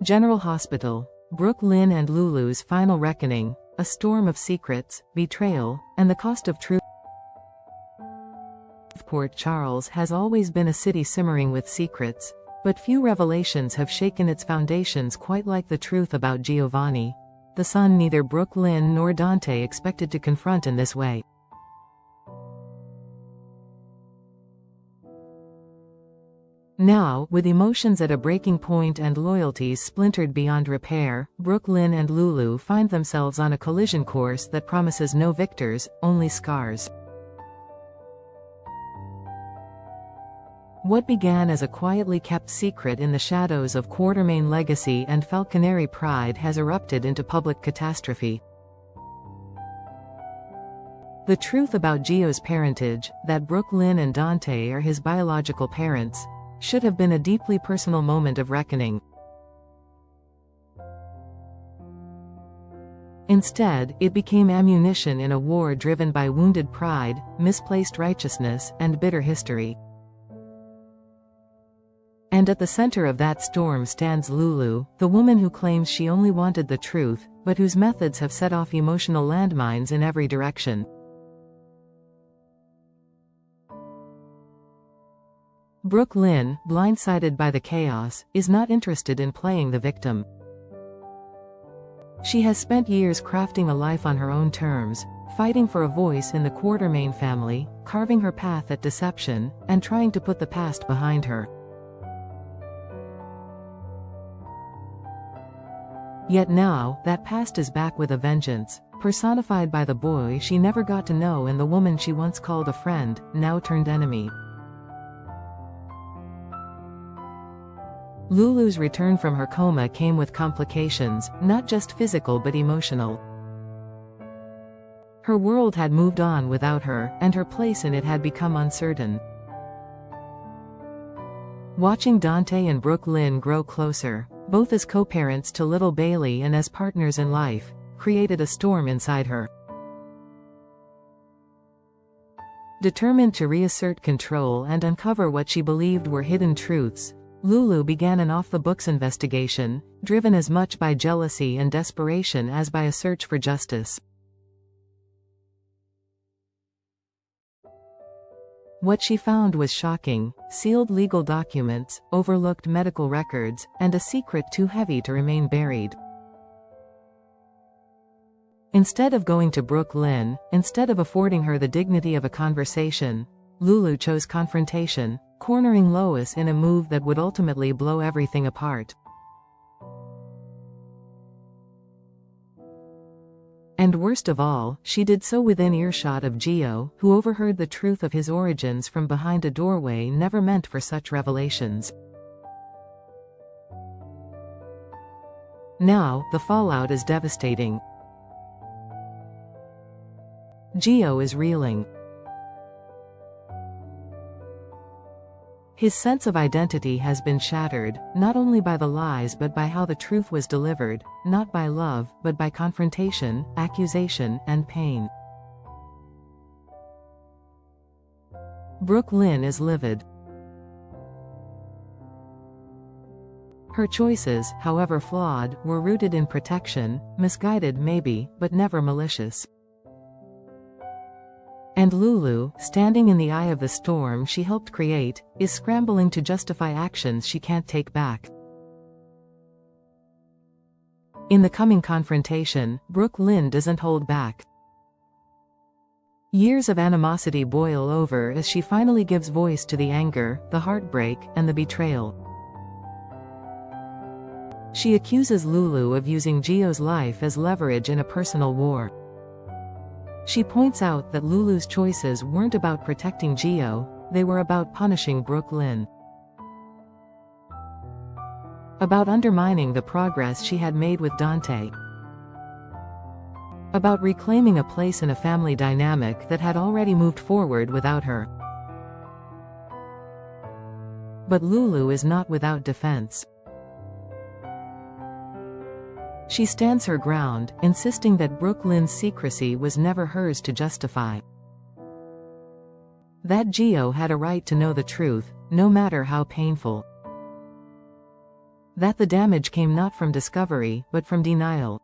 General Hospital, Brook, Lynn and Lulu's final reckoning, a storm of secrets, betrayal, and the cost of truth. Port Charles has always been a city simmering with secrets, but few revelations have shaken its foundations quite like the truth about Giovanni, the son neither Brook, Lynn nor Dante expected to confront in this way. Now, with emotions at a breaking point and loyalties splintered beyond repair, Brook, Lynn and Lulu find themselves on a collision course that promises no victors, only scars. What began as a quietly kept secret in the shadows of Quatermain legacy and falconry pride has erupted into public catastrophe. The truth about Gio's parentage, that Brook, Lynn and Dante are his biological parents, should have been a deeply personal moment of reckoning. Instead, it became ammunition in a war driven by wounded pride, misplaced righteousness, and bitter history. And at the center of that storm stands Lulu, the woman who claims she only wanted the truth, but whose methods have set off emotional landmines in every direction. Brook, Lynn, blindsided by the chaos, is not interested in playing the victim. She has spent years crafting a life on her own terms, fighting for a voice in the Quatermain family, carving her path at deception, and trying to put the past behind her. Yet now, that past is back with a vengeance, personified by the boy she never got to know and the woman she once called a friend, now turned enemy. Lulu's return from her coma came with complications, not just physical but emotional. Her world had moved on without her, and her place in it had become uncertain. Watching Dante and Brook, Lynn grow closer, both as co-parents to little Bailey and as partners in life, created a storm inside her. Determined to reassert control and uncover what she believed were hidden truths, Lulu began an off-the-books investigation, driven as much by jealousy and desperation as by a search for justice. What she found was shocking: sealed legal documents, overlooked medical records, and a secret too heavy to remain buried. Instead of going to Brook, Lynn, instead of affording her the dignity of a conversation, Lulu chose confrontation, cornering Lois in a move that would ultimately blow everything apart. And worst of all, she did so within earshot of Gio, who overheard the truth of his origins from behind a doorway never meant for such revelations. Now, the fallout is devastating. Gio is reeling. His sense of identity has been shattered, not only by the lies but by how the truth was delivered, not by love, but by confrontation, accusation, and pain. Brook, Lynn is livid. Her choices, however flawed, were rooted in protection, misguided maybe, but never malicious. And Lulu, standing in the eye of the storm she helped create, is scrambling to justify actions she can't take back. In the coming confrontation, Brook, Lynn doesn't hold back. Years of animosity boil over as she finally gives voice to the anger, the heartbreak, and the betrayal. She accuses Lulu of using Gio's life as leverage in a personal war. She points out that Lulu's choices weren't about protecting Gio, they were about punishing Brook, Lynn. About undermining the progress she had made with Dante. About reclaiming a place in a family dynamic that had already moved forward without her. But Lulu is not without defense. She stands her ground, insisting that Brook, Lynn's secrecy was never hers to justify. That Gio had a right to know the truth, no matter how painful. That the damage came not from discovery, but from denial.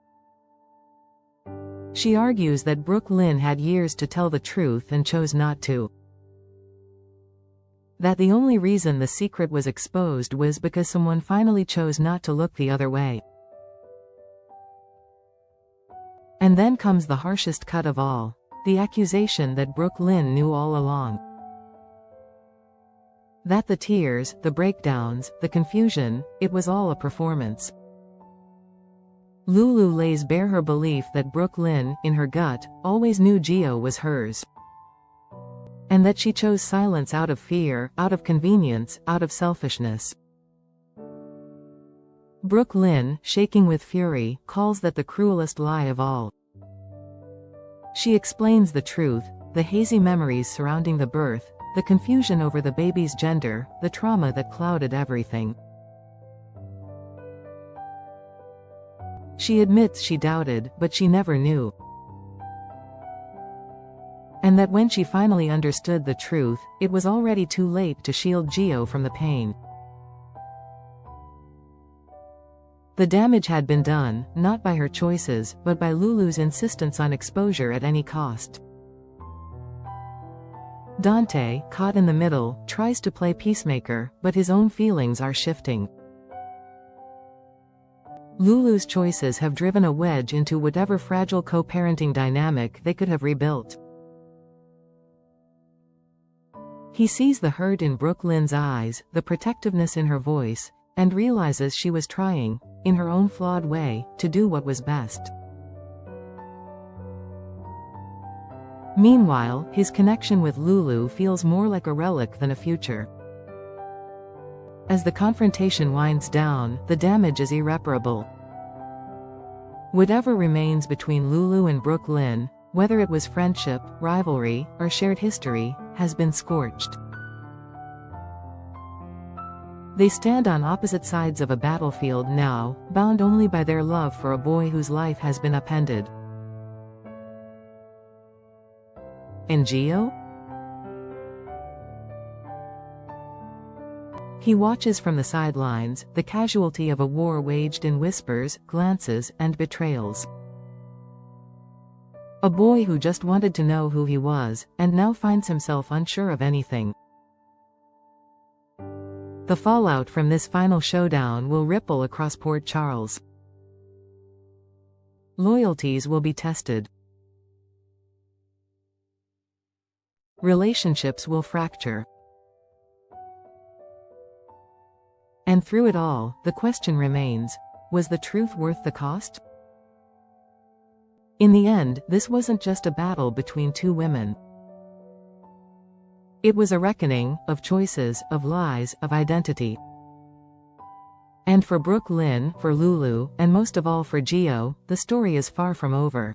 She argues that Brook Lynn had years to tell the truth and chose not to. That the only reason the secret was exposed was because someone finally chose not to look the other way. And then comes the harshest cut of all, the accusation that Brook Lynn knew all along. That the tears, the breakdowns, the confusion, it was all a performance. Lulu lays bare her belief that Brook Lynn, in her gut, always knew Gio was hers. And that she chose silence out of fear, out of convenience, out of selfishness. Brook Lynn, shaking with fury, calls that the cruelest lie of all. She explains the truth, the hazy memories surrounding the birth, the confusion over the baby's gender, the trauma that clouded everything. She admits she doubted, but she never knew. And that when she finally understood the truth, it was already too late to shield Gio from the pain. The damage had been done, not by her choices, but by Lulu's insistence on exposure at any cost. Dante, caught in the middle, tries to play peacemaker, but his own feelings are shifting. Lulu's choices have driven a wedge into whatever fragile co-parenting dynamic they could have rebuilt. He sees the hurt in Brook Lynn's eyes, the protectiveness in her voice, and realizes she was trying, in her own flawed way, to do what was best. Meanwhile, his connection with Lulu feels more like a relic than a future. As the confrontation winds down, the damage is irreparable. Whatever remains between Lulu and Brook Lynn, whether it was friendship, rivalry, or shared history, has been scorched. They stand on opposite sides of a battlefield now, bound only by their love for a boy whose life has been upended. And Gio? He watches from the sidelines, the casualty of a war waged in whispers, glances, and betrayals. A boy who just wanted to know who he was, and now finds himself unsure of anything. The fallout from this final showdown will ripple across Port Charles. Loyalties will be tested. Relationships will fracture. And through it all, the question remains, was the truth worth the cost? In the end, this wasn't just a battle between two women. It was a reckoning, of choices, of lies, of identity. And for Brook Lynn, for Lulu, and most of all for Gio, the story is far from over.